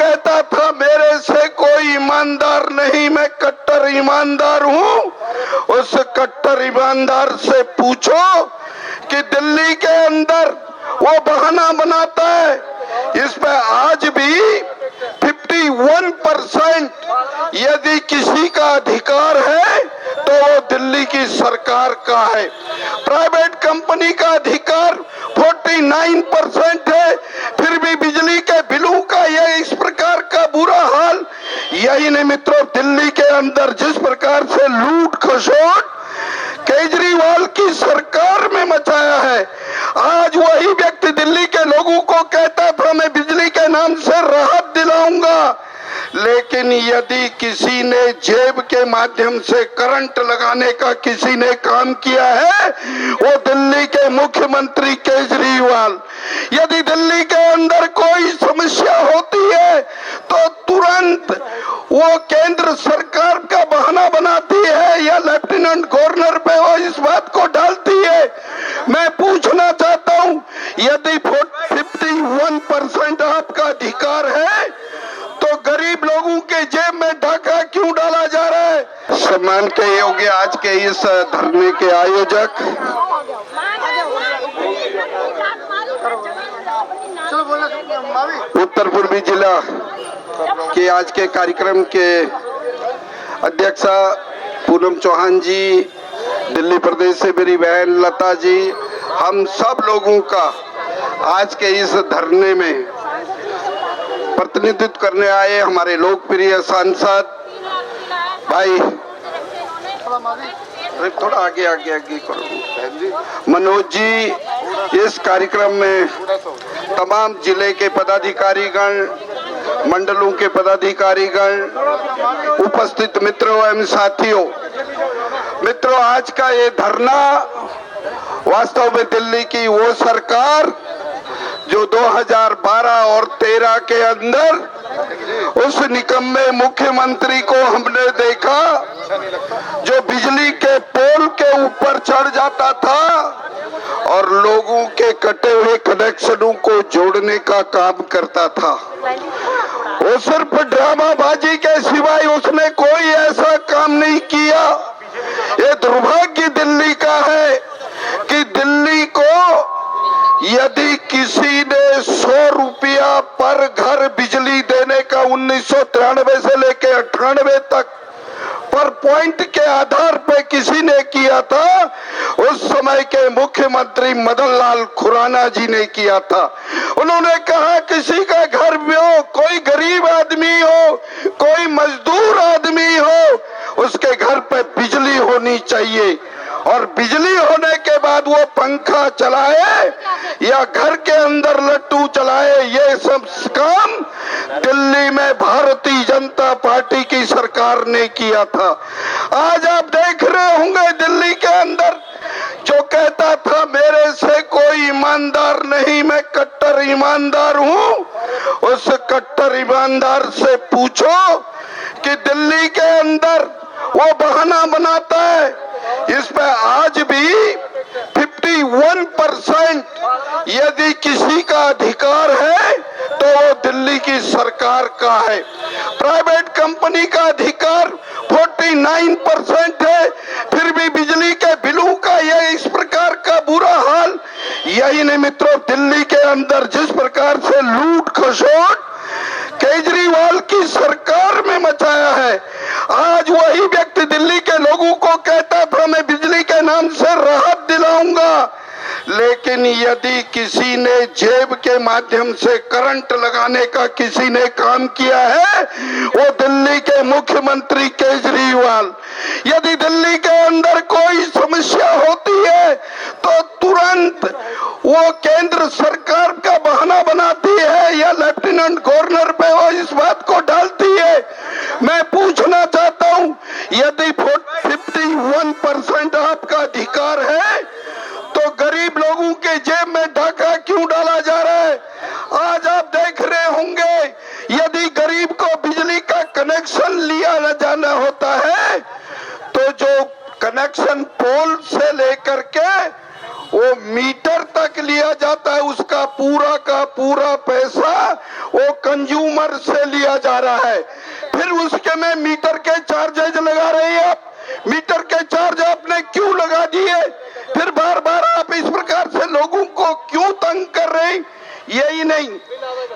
कहता था मेरे से कोई ईमानदार नहीं, मैं कट्टर ईमानदार हूँ, उस कट्टर ईमानदार से पूछो कि दिल्ली के अंदर वो बहाना बनाता है। इस पे आज भी 51% यदि किसी का अधिकार है तो वो दिल्ली की सरकार का है। प्राइवेट कंपनी का अधिकार 49% है, फिर भी बिजली के बिलों का ये इस प्रकार का बुरा हाल। यही नहीं मित्रों, दिल्ली के अंदर जिस प्रकार से लूट खसोट केजरीवाल की सरकार में मचाया है, आज वही व्यक्ति दिल्ली के लोगों को कहता था मैं बिजली के नाम से राहत दिलाऊंगा, लेकिन यदि किसी ने जेब के माध्यम से करंट लगाने का किसी ने काम किया है वो दिल्ली के मुख्यमंत्री केजरीवाल। यदि दिल्ली के अंदर कोई समस्या होती है तो तुरंत वो केंद्र सरकार का बहाना बनाती है या लेफ्टिनेंट गवर्नर पे वो इस बात को डालती है। मैं पूछना चाहता हूं, यदि 51% आपका अधिकार है तो गरीब लोगों के जेब में डाका क्यों डाला जा रहा है? सम्मान के योग्य आज के इस धरने के आयोजक उत्तर पूर्वी जिला के आज के कार्यक्रम के अध्यक्षा पूनम चौहान जी, दिल्ली प्रदेश से मेरी बहन लता जी, हम सब लोगों का आज के इस धरने में प्रतिनिधित्व करने आए हमारे लोकप्रिय सांसद भाई, थोड़ा आगे आगे आगे करो, मनोज जी, इस कार्यक्रम में तमाम जिले के पदाधिकारीगण, मंडलों के पदाधिकारीगण, उपस्थित मित्रों एवं साथियों, मित्रों आज का ये धरना वास्तव में दिल्ली की वो सरकार जो 2012 और 13 के अंदर उस निकम्मे मुख्यमंत्री को हमने देखा जो बिजली के पोल के ऊपर चढ़ जाता था और लोगों के कटे हुए कनेक्शनों को जोड़ने का काम करता था। वो सिर्फ ड्रामाबाजी के सिवाय उसने कोई ऐसा काम नहीं किया। ये दुर्भाग्य दिल्ली का है कि दिल्ली को यदि किसी ने 100 रुपया पर घर बिजली देने का 1993 से लेकर 98 तक पर पॉइंट के आधार पे किसी ने किया था, उस समय के मुख्यमंत्री मदन लाल खुराना जी ने किया था। उन्होंने कहा किसी का घर में हो, कोई गरीब आदमी हो, कोई मजदूर आदमी हो, उसके घर पे बिजली होनी चाहिए और बिजली होने के बाद वो पंखा चलाए या घर के अंदर लट्टू चलाए। ये सब काम दिल्ली में भारतीय जनता पार्टी की सरकार ने किया था। आज आप देख रहे होंगे दिल्ली के अंदर जो कहता था मेरे से कोई ईमानदार नहीं, मैं कट्टर ईमानदार हूँ, उस कट्टर ईमानदार से पूछो कि दिल्ली के अंदर वो बहाना बनाता है। इस पे आज भी 51% यदि किसी का अधिकार है तो वो दिल्ली की सरकार का है। प्राइवेट कंपनी का अधिकार 49% है, फिर भी बिजली के बिलों का ये इस प्रकार का बुरा हाल। यही नहीं मित्रों, दिल्ली के अंदर जिस प्रकार से लूट खसोट केजरीवाल की सरकार में मचाया है, आज वही व्यक्ति दिल्ली के लोगों को कहता था मैं बिजली के नाम से राहत दिलाऊंगा, लेकिन यदि किसी ने जेब के माध्यम से करंट लगाने का किसी ने काम किया है वो दिल्ली के मुख्यमंत्री केजरीवाल। यदि दिल्ली के अंदर कोई समस्या होती है तो तुरंत वो केंद्र सरकार का बहाना बनाती है या लेफ्टिनेंट गवर्नर पे वो इस बात को डालती है। मैं पूछना चाहता हूं, यदि 51% आपका अधिकार है तो गरीब लोगों के जेब में डाका क्यों डाला जा रहा है? आज आप देख रहे होंगे यदि गरीब को बिजली का कनेक्शन लिया न जाना होता है तो जो कनेक्शन पोल से लेकर के वो मीटर तक लिया जाता है, उसका पूरा का पूरा पैसा वो कंज्यूमर से लिया जा रहा है। फिर उसके में मीटर के चार्जेज लगा रहे हैं आप। मीटर के चार्ज आपने क्यों लगा दिए? फिर बार बार आप इस प्रकार से लोगों को क्यों तंग कर रहे हैं? यही नहीं,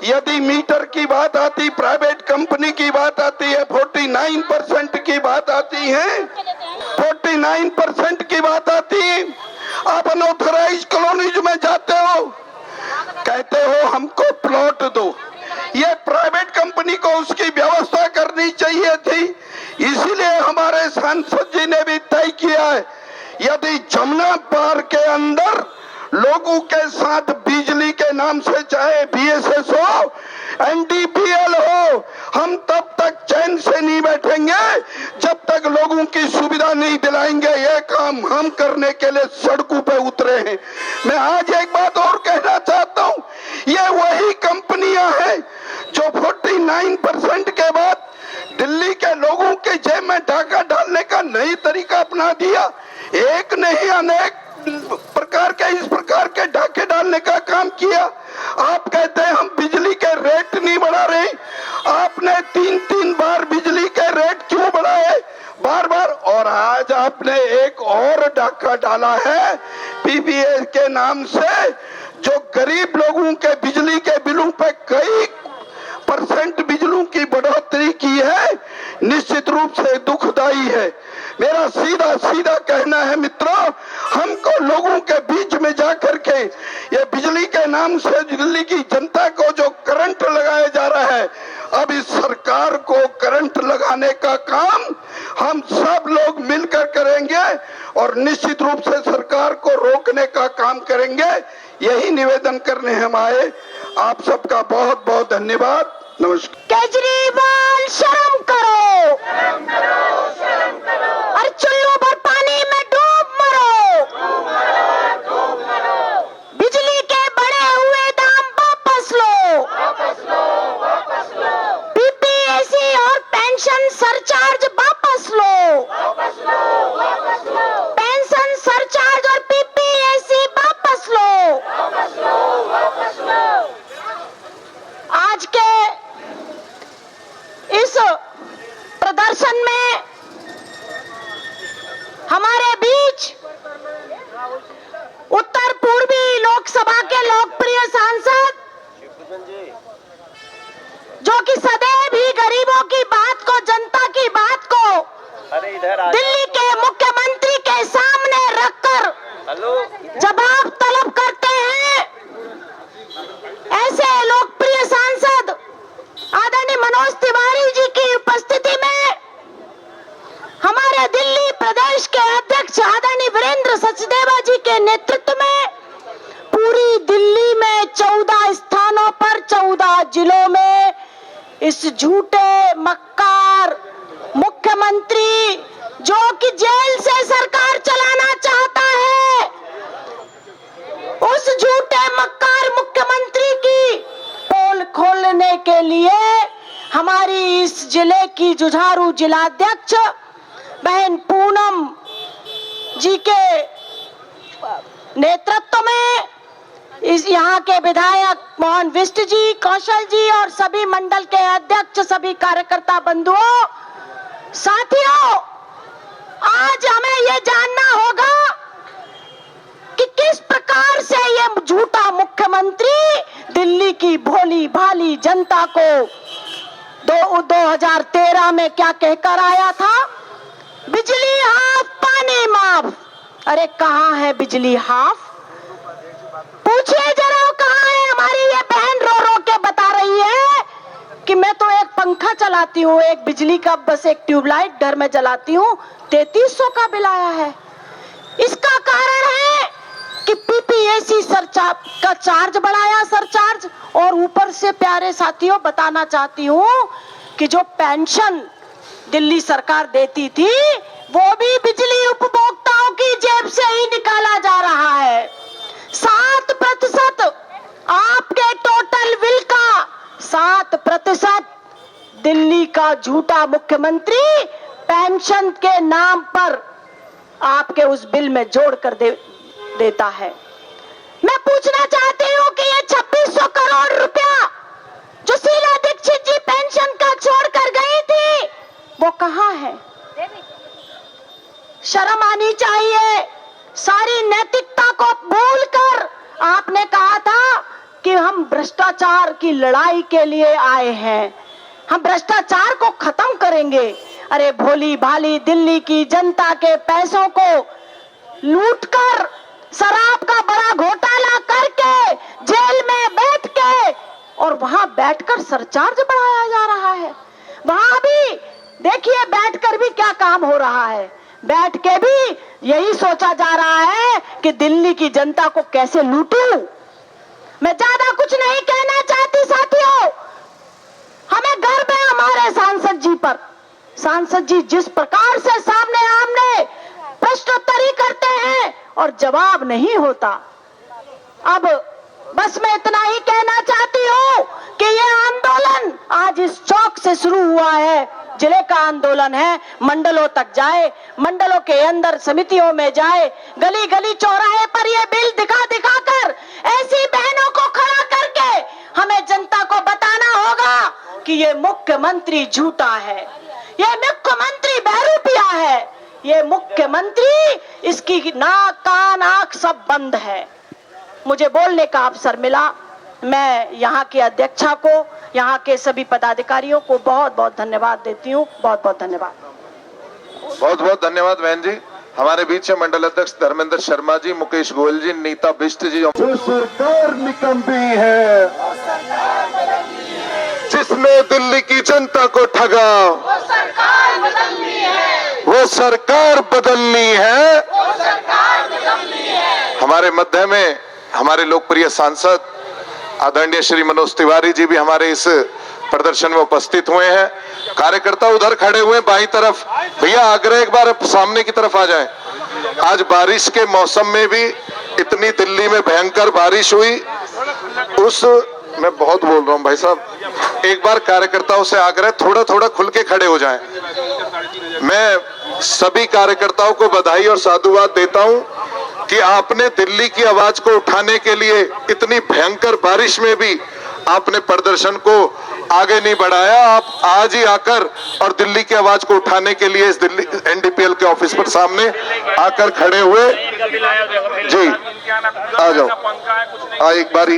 यदि मीटर की बात आती, प्राइवेट कंपनी की बात आती है, 49% की बात आती है, 49% की बात आती है, आप अनऑथराइज कॉलोनीज में जाते हो, कहते हो हमको प्लॉट दो। ये प्राइवेट कंपनी को उसकी व्यवस्था करनी चाहिए थी। इसीलिए हमारे सांसद जी ने भी तय किया है, यदि जमुना पार के अंदर लोगों के साथ बिजली के नाम से चाहे बीएसएस हो, एनडीपीएल हो, हम तब तक चैन से नहीं बैठेंगे जब तक लोगों की सुविधा नहीं दिलाएंगे। ये काम हम करने के लिए सड़कों पे उतरे हैं। मैं आज एक बात और कहना चाहता हूं, ये वही कंपनियां हैं जो 49% के बाद दिल्ली के लोगों के जेब में डाका डालने का नई तरीका अपना दिया। एक नहीं अनेक प्रकार के इस प्रकार के डाके डालने का काम किया। आप कहते हैं हम बिजली के रेट नहीं बढ़ा रहे, आपने 3 बार बिजली के रेट क्यों बढ़ाए बार बार? और आज आपने एक और डाका डाला है पीपीए के नाम से, जो गरीब लोगों के बिजली के बिलों पे कई % बिजली की बढ़ोतरी की है, निश्चित रूप से दुखदाई है। मेरा सीधा सीधा कहना है मित्रों, हमको लोगों के बीच में जाकर के ये बिजली के नाम से दिल्ली की जनता को जो करंट लगाया जा रहा है, अब इस सरकार को करंट लगाने का काम हम सब लोग मिलकर करेंगे और निश्चित रूप से सरकार को रोकने का काम करेंगे। यही निवेदन करने हम आए। आप सबका बहुत बहुत धन्यवाद। नमस्कार। केजरीवाल शर्म करो, और चुल्लू भर पानी में डूब मरो। बिजली के बढ़े हुए दाम वापस लो, पीपीएसी और पेंशन सरचार्ज वापस लो, पेंशन सरचार्ज और पीपीएसी वापस लो। आज के इस प्रदर्शन में हमारे बीच उत्तर पूर्वी लोकसभा के लोकप्रिय सांसद, जो कि सदैव ही गरीबों की बात को, जनता की बात को दिल्ली के मुख्यमंत्री के सामने रखकर जवाब तलब करते हैं, ऐसे लोकप्रिय सांसद आदरणीय मनोज तिवारी जी की उपस्थिति में हमारे दिल्ली प्रदेश के अध्यक्ष आदरणीय वीरेंद्र सचदेवा जी के नेतृत्व में पूरी दिल्ली में 14 स्थानों पर 14 जिलों में इस झूठे मक्कार मुख्यमंत्री, जो कि जेल से सरकार चलाना चाहता है, उस झूठे मक्कार मुख्यमंत्री की पोल खोलने के लिए हमारी इस जिले की जुझारू जिलाध्यक्ष बहन पूनम जी के नेतृत्व में इस यहाँ के विधायक मोहन विष्ट जी, कौशल जी और सभी मंडल के अध्यक्ष, सभी कार्यकर्ता बंधुओं, साथियों, आज हमें ये जानना होगा कि किस प्रकार से ये झूठा मुख्यमंत्री दिल्ली की भोली भाली जनता को 2013 में क्या कहकर आया था, बिजली हाफ पानी माफ। अरे कहाँ है बिजली हाफ? पूछिए जरा कहाँ है। हमारी ये बहन रो रो के बता रही है कि मैं तो एक पंखा चलाती हूँ, एक बिजली का बस एक ट्यूबलाइट घर में जलाती हूँ, 3300 का बिल आया है। इसका कारण है कि पीपीएसी सरचार्ज का चार्ज बढ़ाया, सरचार्ज, और ऊपर से प्यारे साथियों बताना चाहती हूँ कि जो पेंशन दिल्ली सरकार देती थी वो भी बिजली उपभोक्ताओं की जेब से ही निकाला जा रहा है। 7% आपके टोटल बिल का 7% दिल्ली का झूठा मुख्यमंत्री पेंशन के नाम पर आपके उस बिल में जोड़ कर देता है। मैं पूछना चाहती हूँ कि ये 2600 करोड़ रुपया जो शीला दीक्षित जी पेंशन का छोड़कर गई थी, वो कहाँ है? शर्म आनी चाहिए। सारी नैतिकता को भूलकर आपने कहा था कि हम भ्रष्टाचार की लड़ाई के लिए आए हैं, हम भ्रष्टाचार को खत्म करेंगे। अरे भोली भाली दिल्ली की जनता के पैसों को लूटकर, शराब का बड़ा घोटाला करके, जेल में बैठ के, और वहां बैठकर सरचार्ज बढ़ाया जा रहा है। वहां भी देखिए बैठकर भी क्या काम हो रहा है। बैठ के भी यही सोचा जा रहा है कि दिल्ली की जनता को कैसे लूटूं। मैं ज्यादा कुछ नहीं कहना चाहती साथियों। हमें गर्व है हमारे सांसद जी पर। सांसद जी जिस प्रकार से सामने आमने प्रश्नोत्तरी करते हैं और जवाब नहीं होता। अब बस मैं इतना ही कहना चाहती हूँ कि ये आंदोलन आज इस चौक से शुरू हुआ है, जिले का आंदोलन है, मंडलों तक जाए, मंडलों के अंदर समितियों में जाए, गली गली चौराहे पर ये बिल दिखा दिखा कर ऐसी बहनों को खड़ा करके हमें जनता को बताना होगा कि ये मुख्यमंत्री झूठा है, ये मुख्यमंत्री बहरूपिया है, ये मुख्यमंत्री, इसकी नाक कान आंख सब बंद है। मुझे बोलने का अवसर मिला। मैं यहाँ के अध्यक्षा को, यहाँ के सभी पदाधिकारियों को बहुत बहुत धन्यवाद देती हूँ। बहुत बहुत धन्यवाद। बहुत बहुत धन्यवाद बहन जी। हमारे बीच में मंडल अध्यक्ष धर्मेंद्र शर्मा जी, मुकेश गोयल जी, नीता बिष्ट जी। जो सरकार निकम्मी है, जिसने दिल्ली की जनता को ठगा, वो सरकार बदलनी है, वो सरकार बदलनी है, वो सरकार बदलनी है। हमारे मध्य में हमारे लोकप्रिय सांसद आदरणीय श्री मनोज तिवारी जी भी हमारे इस प्रदर्शन में उपस्थित हुए हैं। कार्यकर्ता उधर खड़े हुए बाईं तरफ। भैया आग्रह एक बार सामने की तरफ आ जाएं। आज बारिश के मौसम में भी इतनी दिल्ली में भयंकर बारिश हुई, उस मैं बहुत बोल रहा हूं भाई साहब, एक बार कार्यकर्ताओं से आग्रह थोड़ा थोड़ा खुल के खड़े हो जाएं। मैं सभी कार्यकर्ताओं को बधाई और साधुवाद देता हूं कि आपने दिल्ली की आवाज को उठाने के लिए इतनी भयंकर बारिश में भी आपने प्रदर्शन को आगे नहीं बढ़ाया। आप आज ही आकर और दिल्ली की आवाज को उठाने के लिए इस दिल्ली एनडीपीएल के ऑफिस पर सामने आकर खड़े हुए। जी आ जाओ, एक बारी।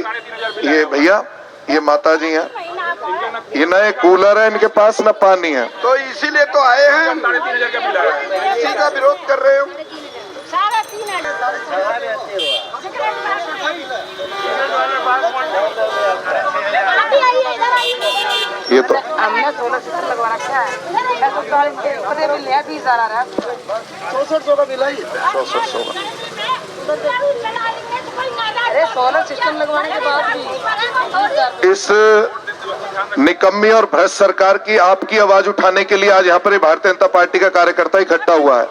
ये भैया, ये माता जी हैं, ये ना एक कूलर है इनके पास, ना पानी है, तो इसीलिए तो आए हैं, इसी का विरोध कर रहे हो। ये तो हमने 16 सिस्टम लगवा रखा है। 20 आ रहा है, 6400 का बिल है। 6400 अरे 16 सिस्टम लगवाने के बाद भी इस निकम्मी और भ्रष्ट सरकार की आपकी आवाज उठाने के लिए आज यहाँ पर भारतीय जनता पार्टी का कार्यकर्ता इकट्ठा हुआ है।